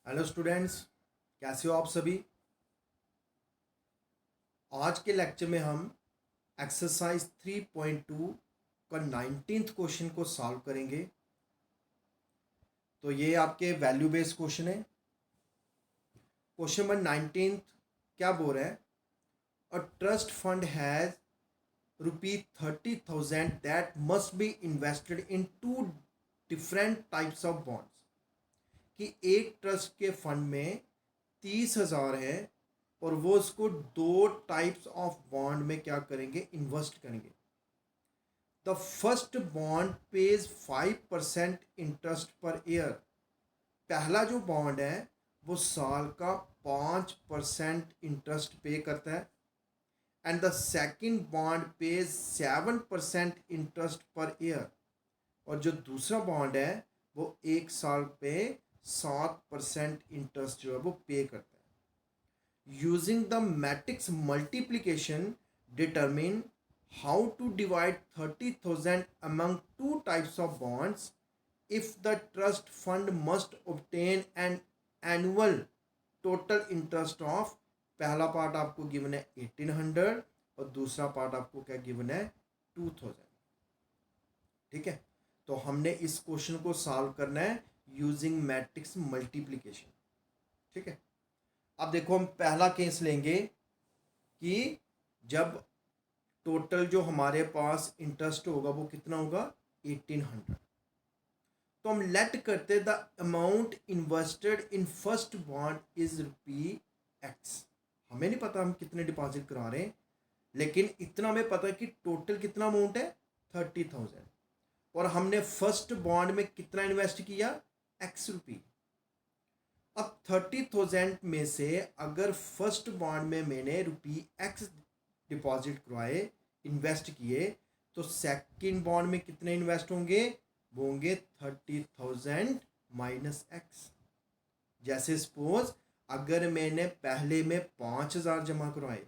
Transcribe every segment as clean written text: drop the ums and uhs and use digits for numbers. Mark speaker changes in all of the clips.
Speaker 1: Hello students, कैसे हो आप सभी। आज के लेक्चर में हम एक्सरसाइज 3.2 का 19th क्वेश्चन को सॉल्व करेंगे। तो ये आपके वैल्यू बेस्ड क्वेश्चन है। क्वेश्चन नंबर 19 क्या बोल रहा है? A trust fund has ₹30,000 that must be invested in two different types of bonds. कि एक ट्रस्ट के फंड में 30,000 है और वो उसको दो टाइप्स ऑफ बॉन्ड में क्या करेंगे, इन्वेस्ट करेंगे। The first bond page 5% interest per year. पहला जो बॉन्ड है वो साल का 5% इंटरेस्ट पे करता है। And the second bond page 7% interest per year. और जो दूसरा बॉन्ड है वो एक साल पे 7% इंटरेस्ट जो है वो पे करता है। Using the matrix multiplication, determine how to divide 30,000 among two types of bonds if the trust fund must obtain an annual total interest of, पहला पार्ट आपको गिवन है 1800 और दूसरा पार्ट आपको क्या गिवन है 2000। ठीक है, तो हमने इस क्वेश्चन को सॉल्व करना है यूजिंग मैट्रिक्स मल्टीप्लिकेशन। ठीक है, अब देखो हम पहला केस लेंगे कि जब टोटल जो हमारे पास इंटरेस्ट होगा वो कितना होगा 1800। तो हम लेट करते the amount invested in first bond is ₹x। हमें नहीं पता हम कितने डिपॉजिट करा रहे हैं, लेकिन इतना हमें पता है कि टोटल कितना अमाउंट है 30,000 और हमने फर्स्ट बॉन्ड में कितना इन्वेस्ट किया ₹x। अब 30,000 में से अगर फर्स्ट बॉन्ड में मैंने ₹x डिपॉजिट करवाए, इन्वेस्ट किए, तो सेकंड बॉन्ड में कितने इन्वेस्ट होंगे? वो होंगे 30,000 माइनस x। जैसे सपोज अगर मैंने पहले में 5,000 जमा करवाए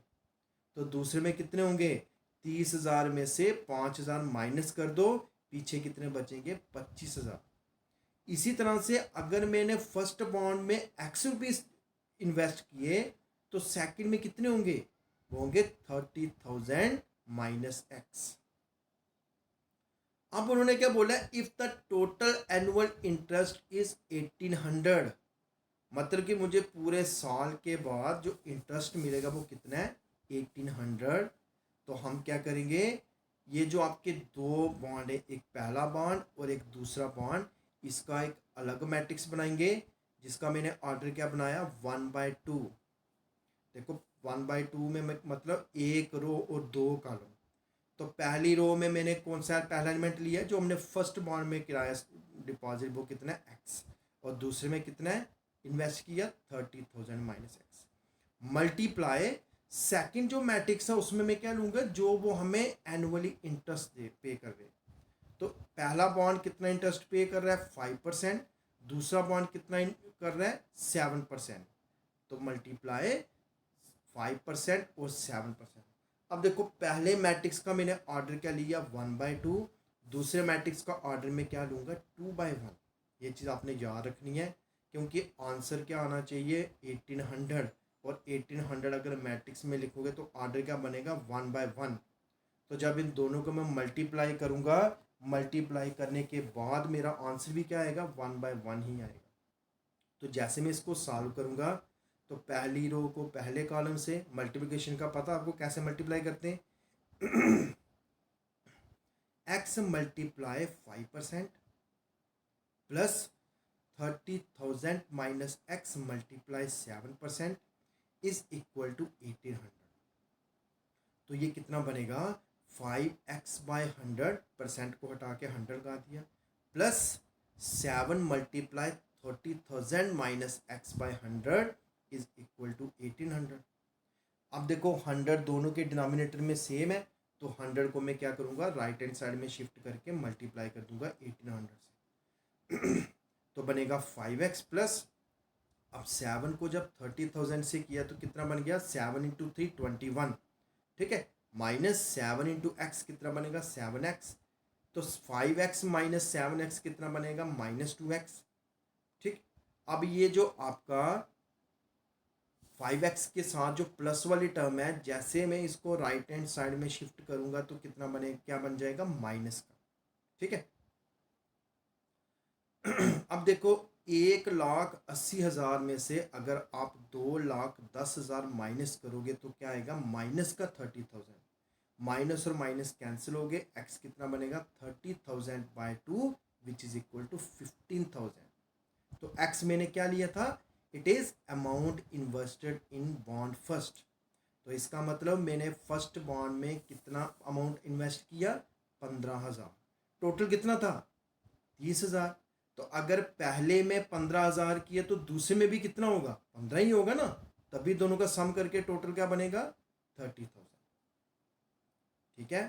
Speaker 1: तो दूसरे में कितने होंगे? 30,000 में से 5,000 माइनस कर दो, पीछे कितने बचेंगे? 25,000। इसी तरह से अगर मैंने फर्स्ट बॉन्ड में ₹x इन्वेस्ट किए तो सेकंड में कितने होंगे? वो होंगे 30,000 माइनस x। अब उन्होंने क्या बोला? If the total annual interest is 1800, मतलब कि मुझे पूरे साल के बाद जो इंटरेस्ट मिलेगा वो कितना है 1800। तो हम क्या करेंगे, ये जो आपके दो बॉन्ड है, एक पहला बॉन्ड और एक दूसरा बॉन्ड, इसका एक अलग मैट्रिक्स बनाएंगे जिसका मैंने ऑर्डर क्या बनाया 1/2। देखो 1/2 में मतलब एक रो और दो कॉलम। तो पहली रो में मैंने कौन सा पहला एलिमेंट लिया जो हमने फर्स्ट बॉन्ड में किराया डिपॉजिट, वो कितना है x। और दूसरे में कितना है इन्वेस्ट किया 30,000 माइनस x। मल्टीप्लाई सेकंड जो मैट्रिक्स है उसमें मैं क्या लूँगा, जो वो हमें एनुअली इंटरेस्ट दे पे कर रहे। तो पहला बॉन्ड कितना इंटरेस्ट पे कर रहा है 5%, दूसरा बॉन्ड कितना कर रहा है 7%। तो मल्टीप्लाई 5% और 7%। अब देखो पहले मैट्रिक्स का मैंने ऑर्डर क्या लिया 1/2, दूसरे मैट्रिक्स का ऑर्डर में क्या लूँगा 2/1। ये चीज़ आपने याद रखनी है क्योंकि आंसर क्या आना चाहिए 1800, और 1800 अगर मैट्रिक्स में लिखोगे तो ऑर्डर क्या बनेगा 1/1। तो जब इन दोनों को मैं मल्टीप्लाई करूँगा, मल्टीप्लाई करने के बाद मेरा आंसर भी क्या आएगा 1/1 ही आएगा। तो जैसे मैं इसको सॉल्व करूँगा तो पहली रो को पहले कॉलम से, मल्टीप्लिकेशन का पता आपको कैसे मल्टीप्लाई करते हैं x multiply 5% plus 30,000 minus x multiply 7% is equal to 1800। तो ये कितना बनेगा 5x/100, को हटा के 100 का दिया, plus 7 multiply 30,000 minus x/100 is equal to 1800। अब देखो 100 दोनों के डिनोमिनेटर में सेम है, तो 100 को मैं क्या करूँगा राइट हैंड साइड में शिफ्ट करके मल्टीप्लाई कर दूंगा 1800 से तो बनेगा 5x प्लस, अब 7 को जब 30,000 से किया तो कितना बन गया 7 इंटू 3 21। ठीक है, माइनस 7 इंटू एक्स कितना बनेगा 7x। तो 5x माइनस 7x कितना बनेगा -2x। ठीक, अब ये जो आपका 5x के साथ जो प्लस वाली टर्म है, जैसे मैं इसको राइट हैंड साइड में शिफ्ट करूंगा तो कितना बने, क्या बन जाएगा, माइनस का। ठीक है। अब देखो 1,80,000 में से अगर आप 2,10,000 माइनस करोगे तो क्या आएगा, माइनस का 30,000। माइनस और माइनस कैंसिल हो गए, एक्स कितना बनेगा, 30,000 by 2 which is equal to 15,000। तो एक्स मैंने क्या लिया था, it is amount invested in bond first. तो इसका मतलब मैंने फर्स्ट बॉन्ड में कितना अमाउंट इन्वेस्ट किया, 15,000। टोटल कितना था, 30,000। तो अगर पहले में 15,000 किया तो दूसरे में भी कितना होगा, 15 ही होगा ना। तभी दोनों का सम करके टोटल क्या बनेगा, 30,000। ठीक है,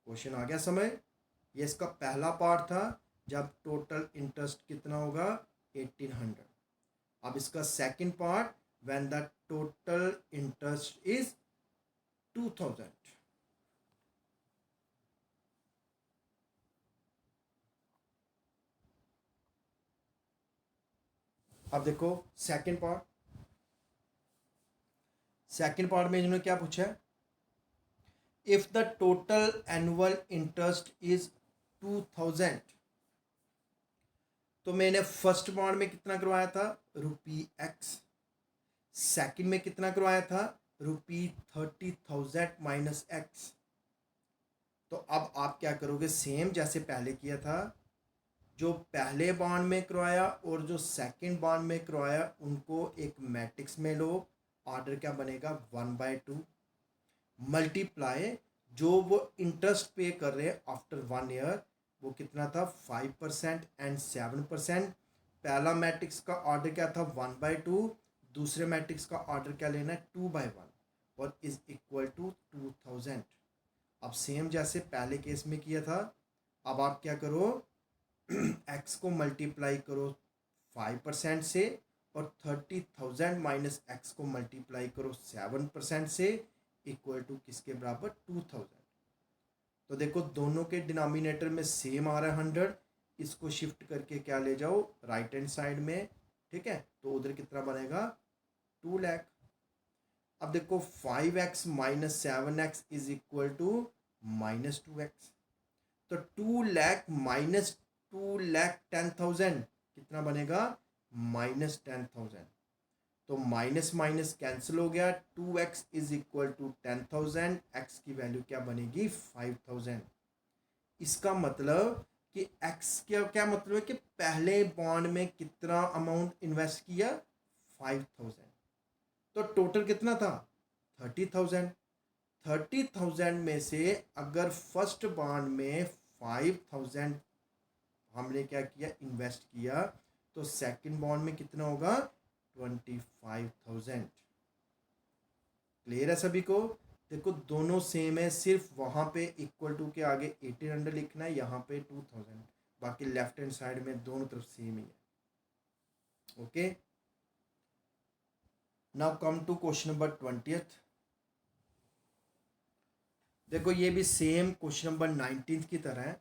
Speaker 1: क्वेश्चन आ गया समझ। ये इसका पहला पार्ट था, जब टोटल इंटरेस्ट कितना होगा, 1800। अब इसका second part, when the total interest is 2000। अब देखो सेकंड पार्ट। सेकंड पार्ट में इन्होंने क्या पूछा है, if the total annual interest is 2000। तो मैंने फर्स्ट बॉन्ड में कितना करवाया था, ₹x। सेकंड में कितना करवाया था, ₹30,000 माइनस एक्स। तो अब आप क्या करोगे, सेम जैसे पहले किया था, जो पहले बॉन्ड में करवाया और जो सेकंड बॉन्ड में करवाया उनको एक मैट्रिक्स में लो। ऑर्डर क्या बनेगा, 1/2 मल्टीप्लाई जो वो इंटरेस्ट पे कर रहे हैं आफ्टर 1 ईयर, वो कितना था, 5% एंड 7%। पहला मैट्रिक्स का ऑर्डर क्या था, 1/2। दूसरे मैट्रिक्स का ऑर्डर क्या लेना है, 2/1 और इज इक्वल टू 2000। अब सेम जैसे पहले केस में किया था, अब आप क्या करो, एक्स को मल्टीप्लाई करो 5% से और 30,000 माइनस एक्स को मल्टीप्लाई करो 7% से, इक्वल टू किसके बराबर, 2000। तो देखो दोनों के डिनोमिनेटर में सेम आ रहा है 100। इसको शिफ्ट करके क्या ले जाओ, राइट हैंड साइड में। ठीक है, तो उधर कितना बनेगा, 2 लाख। अब देखो 5x minus 7x is equal to minus 2x। तो 2 लाख माइनस 2,10,000 कितना बनेगा, माइनस 10,000। तो माइनस माइनस कैंसिल हो गया, 2x is equal to 10,000। X की वैल्यू क्या बनेगी, 5,000। इसका मतलब कि x क्या क्या मतलब है कि पहले बॉन्ड में कितना अमाउंट इन्वेस्ट किया, 5,000। तो टोटल कितना था, 30,000। 30,000 में से अगर फर्स्ट बॉन्ड में 5,000 हमने क्या किया, इन्वेस्ट किया, तो सेकंड बॉन्ड में कितना होगा, 25,000। क्लियर है सभी को। देखो दोनों सेम है, सिर्फ वहां पे इक्वल टू के आगे 1800 लिखना है, यहाँ पे 2000। बाकी लेफ्ट हैंड साइड में दोनों तरफ सेम ही है। Okay, now come to question number 20th। देखो ये भी सेम क्वेश्चन नंबर 19th की तरह है।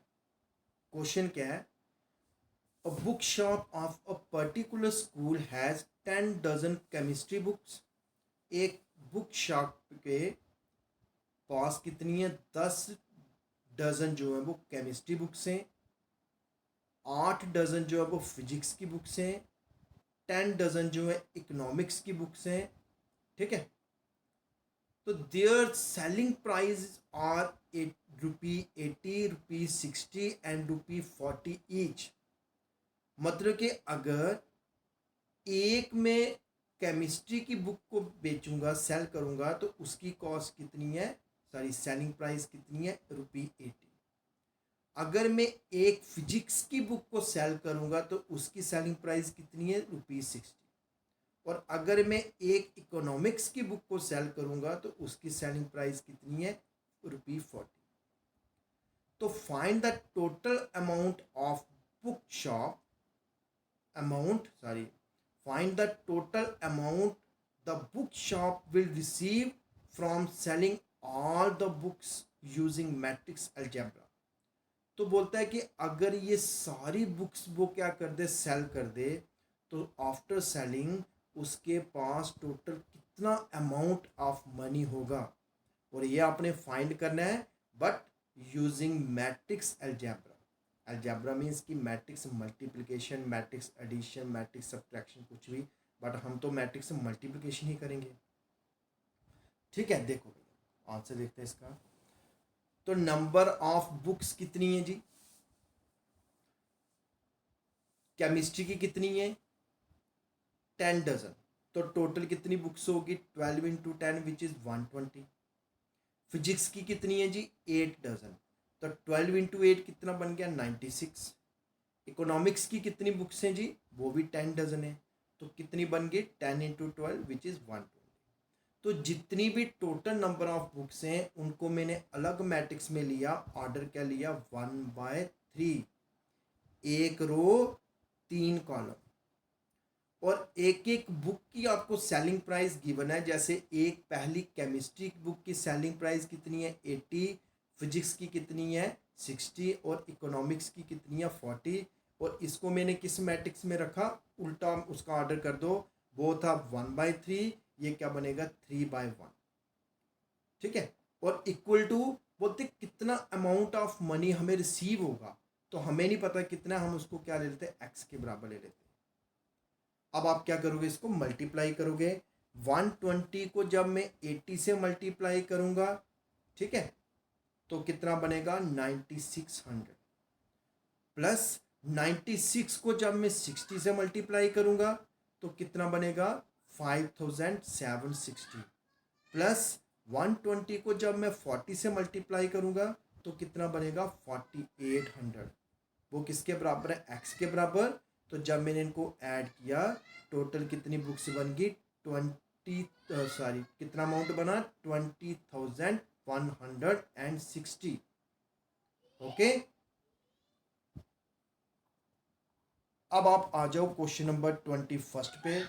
Speaker 1: क्वेश्चन क्या है, a bookshop of a particular school has 10 dozen chemistry books। एक बुक शॉप के पास कितनी है, 10 डजन जो है वो केमिस्ट्री बुक्स हैं, 8 डजन जो है वो फिजिक्स की बुक्स हैं, 10 डजन जो है इकोनॉमिक्स की बुक्स हैं। ठीक है, तो their selling price are ₹80, ₹60 and ₹40 each. मतलब कि अगर एक में केमिस्ट्री की बुक को बेचूंगा, सेल करूंगा, तो उसकी कॉस्ट कितनी है, सॉरी सेलिंग प्राइस कितनी है, ₹80। अगर मैं एक फिजिक्स की बुक को सेल करूंगा तो उसकी सेलिंग प्राइस कितनी है, ₹60। और अगर मैं एक इकोनॉमिक्स की बुक को सेल करूंगा तो उसकी सेलिंग प्राइस कितनी है, ₹40। तो find the total amount of book shop find the total amount the bookshop will receive from selling all the books using matrix algebra। तो बोलता है कि अगर ये सारी बुक्स वो क्या कर दे, सेल कर दे, तो आफ्टर सेलिंग उसके पास टोटल कितना अमाउंट ऑफ मनी होगा, और ये आपने फाइंड करना है but using matrix algebra. Algebra means की matrix multiplication, matrix addition, matrix subtraction, कुछ भी, बट हम तो मैट्रिक्स मल्टीप्लिकेशन ही करेंगे। ठीक है, देखो भैया आंसर देखते हैं इसका। तो नंबर ऑफ बुक्स कितनी है जी, केमिस्ट्री की कितनी है 10 डजन, तो टोटल कितनी बुक्स होगी 12 इंटू 10 विच इज 120। फिजिक्स की कितनी है जी 8 डजन, तो 12 इंटू 8 कितना बन गया 96। इकोनॉमिक्स की कितनी बुक्स हैं जी, वो भी 10 डजन है, तो कितनी बन गई 10 इंटू 12 विच इज 120। तो जितनी भी टोटल नंबर ऑफ बुक्स हैं उनको मैंने अलग मैट्रिक्स में लिया, ऑर्डर क्या लिया 1/3, एक रो 3 कॉलम, और एक एक बुक की आपको सेलिंग प्राइस गिवन है। जैसे एक पहली केमिस्ट्री बुक की सेलिंग प्राइस कितनी है 80, फिजिक्स की कितनी है 60, और इकोनॉमिक्स की कितनी है 40। और इसको मैंने किस मैट्रिक्स में रखा, उल्टा उसका ऑर्डर कर दो, वो था 1/3, ये क्या बनेगा 3/1। ठीक है, और इक्वल टू बोलते कितना अमाउंट ऑफ मनी हमें रिसीव होगा, तो हमें नहीं पता कितना, हम उसको क्या ले लेते हैं एक्स के बराबर ले लेते हैं। अब आप क्या करोगे, इसको मल्टीप्लाई करोगे, 120 को जब मैं 80 से मल्टीप्लाई करूंगा, ठीक है, तो कितना बनेगा 9600, प्लस 96 को जब मैं 60 से मल्टीप्लाई करूंगा तो कितना बनेगा 5760, प्लस 120 को जब मैं 40 से मल्टीप्लाई करूंगा तो कितना बनेगा 4800। वो किसके बराबर है, एक्स के बराबर। तो जब मैंने इनको ऐड किया टोटल कितनी बुक्स बन गई कितना अमाउंट बना 20,160। ओके, अब आप आ जाओ क्वेश्चन नंबर 21 पे।